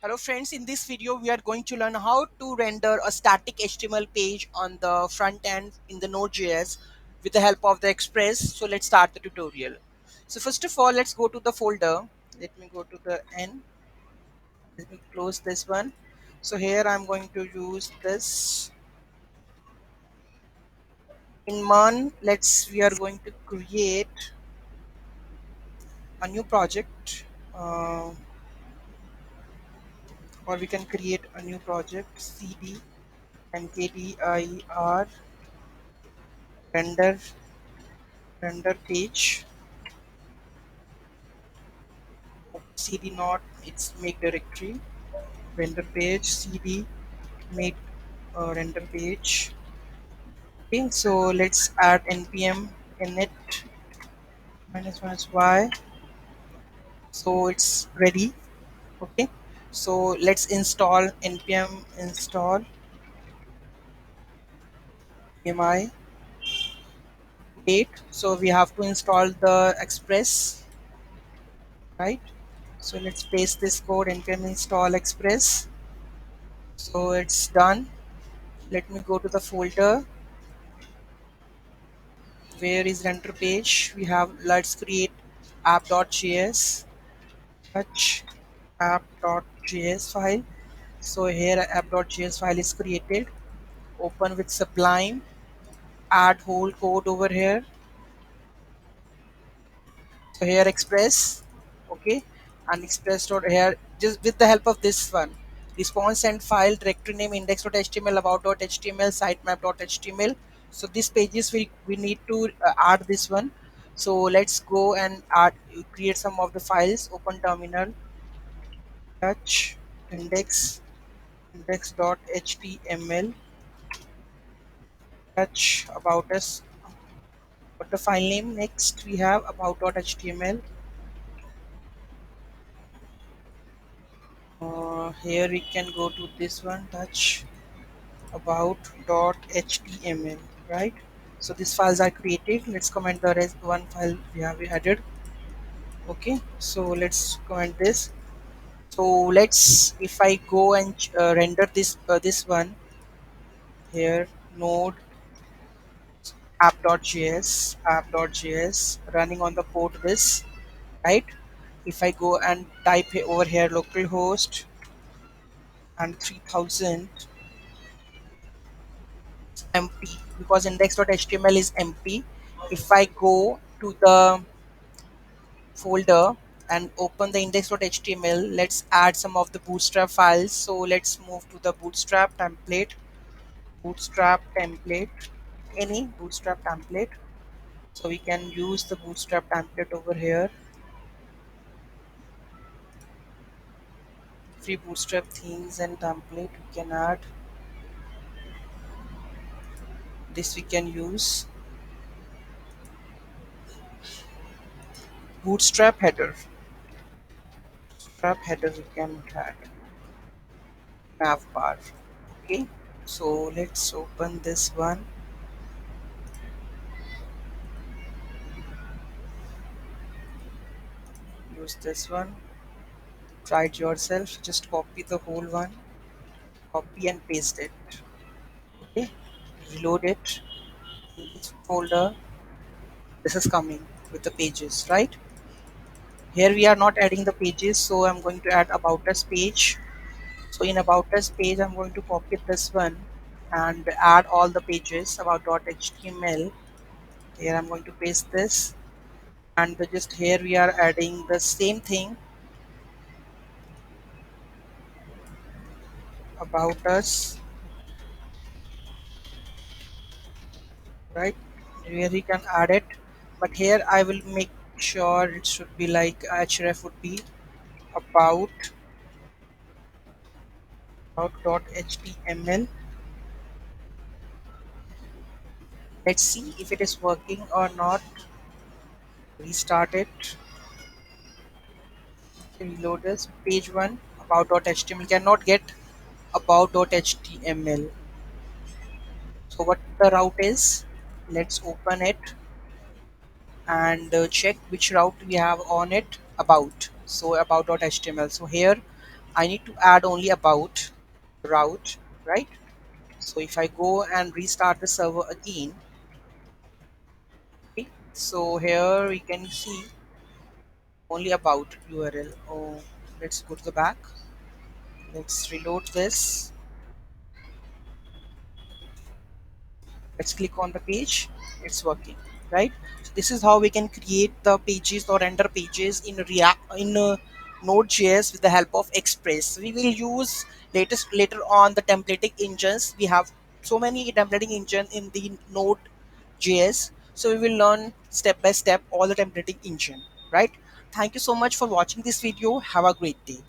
Hello friends, in this video we are going to learn how to render a static HTML page on the front end in the Node.js with the help of the Express. So let's start the tutorial. So first of all, let's go to the folder. Let me go to the N. Let me close this one. So here I'm going to use this. In Man, we are going to create a new project, or we can create a new project cd and kdir render page cd not its make directory render page cd make render page. Okay, so let's add npm init minus y, so it's ready. Okay, so let's install npm install mi date. So we have to install the express, right? So let's paste this code npm install express. So it's done. Let me go to the folder. Where is render page? We have, let's create app.js, touch app.js file. So here app.js file is created. Open with Sublime, add whole code over here. So here express, okay, and express dot here just with the help of this one. Response and file directory name index.html about.html sitemap.html. So these pages we need to add this one. So let's go and add create some of the files. Open terminal, touch index index.html, touch about us. What the file name? Next we have about.html. Here we can go to this one, touch about.html, right? So these files are created. Let's comment the rest one file we have added. Okay, so let's comment this. So let's, if I go and render this one here, node app.js running on the port this, right? If I go and type over here localhost and 3000 empty, because index.html is empty. If I go to the folder and open the index.html, let's add some of the bootstrap files. So let's move to the bootstrap template, any bootstrap template. So we can use the bootstrap template over here. Free bootstrap themes and template we can add. This we can use. Bootstrap header. Bootstrap header we can add. Nav bar. Okay, so let's open this one. Use this one. Try it yourself. Just copy the whole one. Copy and paste it. Okay, reload it in this folder. This is coming with the pages, right? Here we are not adding the pages, so I'm going to add about us page. So in about us page, I'm going to copy this one and add all the pages about.html. Here I'm going to paste this, and just here we are adding the same thing about us, right? Here we can add it, but here I will make sure it should be like href would be about about.html. Let's see if it is working or not. Restart it. Reload this page one about.html cannot get about.html. So what the route is? Let's open it and check which route we have on it. About, so about.html. So here I need to add only about route, right? So if I go and restart the server again, okay, so here we can see only about URL. Oh, let's go to the back. Let's reload this. Let's click on the page. It's working, right? So this is how we can create the pages or render pages in React in Node.js with the help of Express. We will use later on the templating engines. We have so many templating engine in the Node.js. So we will learn step by step all the templating engine, right? Thank you so much for watching this video. Have a great day.